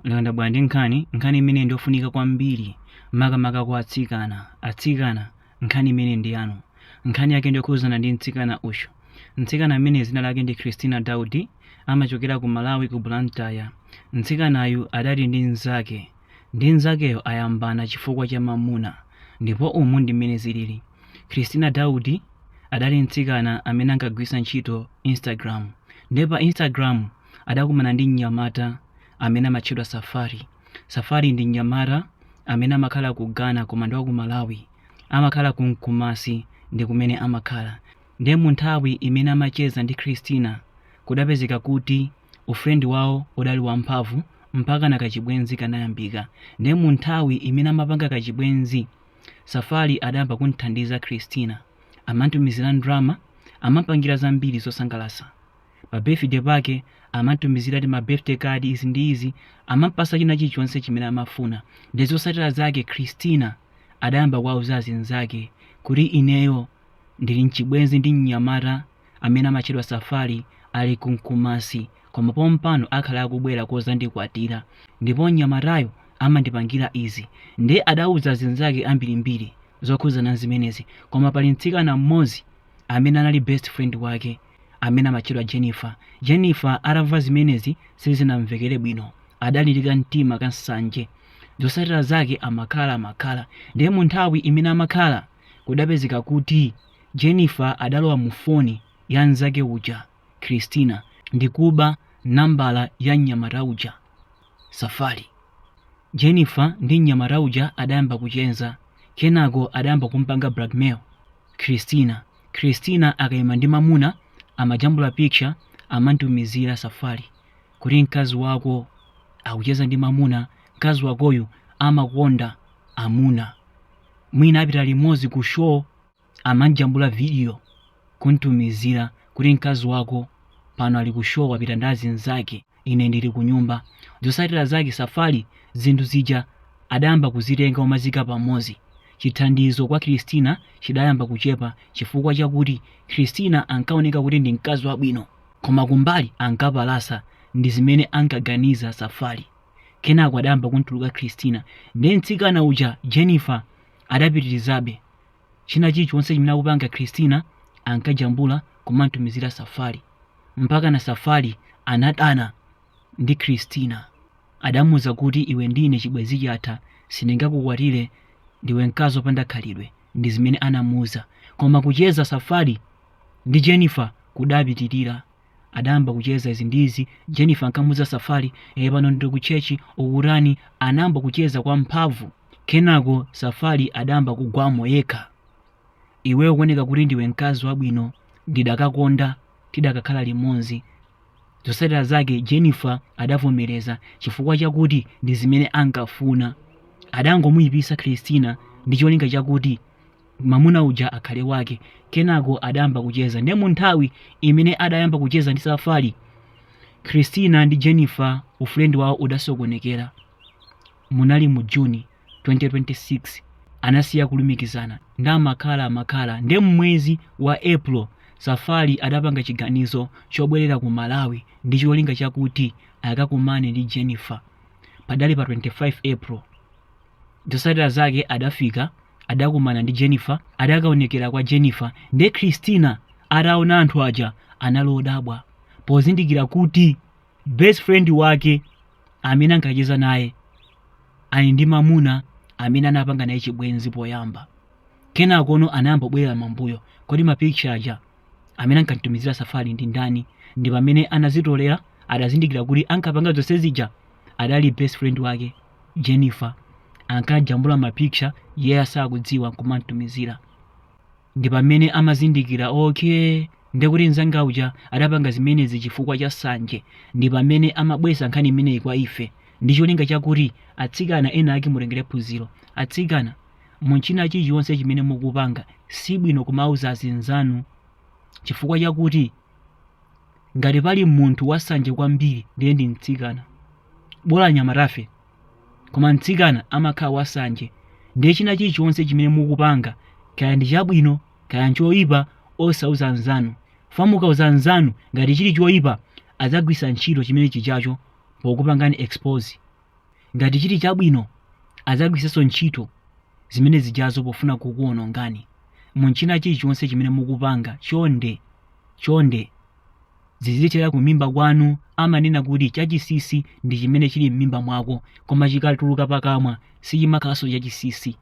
landa bwandi nkhani imene ndofunika kwambiri makamaka kwa atsikana nkhani imene ndi yanu. Nkhani yake ndikuzana ndi mtsikana uyu. Mtsikana amene zina lake ndi Christina Daudi, amachokera ku Malawi ku Blantyre. Mtsikanayu adali ndi nzakeyo ayambana chifukwa cha mamuna, ndipo umu ndi mmene zilili. Christina Daudi adali mtsikana amene ankagwisa ntchito Instagram, ndipo pa Instagram adakumana ndi mnyamata amene amatchedwa Safari ndi mnyamata amene amakhala ku Ghana koma ndi wa ku Malawi, amakhala ku Nkumasi ndi kumene amakhala. Ndiye mu nthawi imene amacheza ndi Christina kudapezeka kuti ufrendi wawo udali wamphamvu mpaka na kachibwenzi kanayambika. Ndiye mu nthawi imene amapanga kachibwenzi, Safari adayamba kumthandiza Christina, amatumizira drama, amapangira zambiri zosangalatsa. Pa birthday pake amatumizira ma birthday card izi ndi izi, amapasa china chilichonse chimene amafuna. Ndi zotsatira zake Christina adayamba kuwauza anzake kuti ineyo ndili mchibwenzi ndi mnyamata amene amatchedwa Safari ali ku Nkumasi, koma pompano akhala akubwera kozandikwatira, ndipo mnyamatayo amandipangira izi. Ndiye adauza anzake ambirimbiri zokhuzana zimenezi, koma pali mtsikana mmodzi amene anali best friend wake amene amatchedwa Jennifer atamva zimenezi sizinamvekere bwino, adalirika mtima kansanje. Zotsatira zake amakhala. Ndiye mu nthawi imene amakhala kudapezeka kuti Jennifer adalowa mu foni ya nzake uja Christina ndikuba nambala ya mnyamata uja Safari. Jennifer ndi mnyamata uja adayamba kuchenza, kenako adayamba kumpanga blackmail Christina akayima ndi mamuna amajambula picture amantumizira Safari kuti mkazi wako akucheza ndi mamuna, mkazi wakoyu amakonda amuna, mwina apita limodzi ku show, amajambula video kuntumizira kuti mkazi wako pano ali ku show apita ndi anzake, ine ndili ku nyumba. Zotsatira zake Safari zinthu zija adayamba kuzitenga umazika pamodzi. Chithandizo kwa Christina chidayamba kuchepa chifukwa chakuti Christina ankaoneka kuti ndi mkazi wabwino, koma kumbali ankapalasa ndi zimene ankaganiza Safari. Kenako adayamba kuntuluka Christina, ndi mtsikana uja Jennifer adapitirizabe china chilichonse chimene akupanga Christina ankajambula kumantumizira Safari, mpaka na Safari anadana ndi Christina. Adamuza kuti iwe ndine chibwenzi chatha, sindingakukwatire, ndiwe mkazi wopanda khalidwe, ndi zimene anamuza. Koma kucheza Safari ndi Jennifer kudapitirira, adayamba kucheza izi ndizi. Jennifer ankamuza Safari, pano ndi ku chechi ukurani, anayamba kucheza kwa mphamvu. Kenako Safari adayamba kugwamo yekha, iweyo kuoneka kuti ndiwe mkazi wabwino, ndidakakonda tidakakhala limodzi. Zotsatira zake Jennifer adavomereza chifukwa chakuti ndi zimene ankafuna. Adangomuyipisa Christina ndi cholinga chakuti mamuna uja akhale wake. Kenako adayamba kucheza. Ndiye mu nthawi imene adayamba kucheza ndi Safari, Christina ndi Jennifer ufrendi wawo udasokonekera. Munali mu Juni 2026 anasiya kulumikizana ndi amakhala. Ndiye mwezi wa April Safari adapanga chiganizo chobwerera ku Malawi ndi cholinga chakuti akakumane ndi Jennifer. Padali pa 25 April zotsatira zake adafika, adakumana ndi Jennifer, adakaonekera kwa Jennifer. Ndiye Christina ataona anthu aja analodabwa pozindikira kuti best friend wake amene ankacheza naye ali ndi mamuna amene anapanga naye chibwenzi poyamba. Kenako anayamba kubwera mambuyo, kodi mapicture aja amene ankatumizira Safari ndi ndani? Ndi pamene anazitolera adazindikira kuti ankapanga zonse zija adali best friend wake Jennifer, ankajambula mapicture yeye sakudziwa kumantumizira. Ndi pamene amazindikira okay, ndekuti nzanga uja adapanga zimenezi chifukwa cha sanje. Ndi pamene amabwesa nkhani imeneyi kwa ife ndi cholinga chakuti atsikana ena ake mutengere phunziro. Atsikana munchina chilichonse chimene mukupanga sibwino kumauza anzanu, chifukwa chakuti ngati pali munthu wasanje kwambiri ndiye ndi mtsikana. Bola nyamatafe, koma mtsikana amakhala wasanje. Ndiye china chilichonse chimene mukupanga kaya ndi chabwino kaya nchoyipa osauza anzanu. Famukauza anzanu ngati chili choyipa adzagwisa ntchito chimene chichacho pokupangani expose ngati chili chabwino adzagwiritsenso ntchito zimene zijazo pofuna kukuwonongani. Munchina chilichonse chimene mukupanga chonde zizithera kumimba kwanu. Amanena kuti chachisisi ndi chimene chili m'mimba mwako, koma chikatuluka pakamwa sichimakhalanso chachisisi.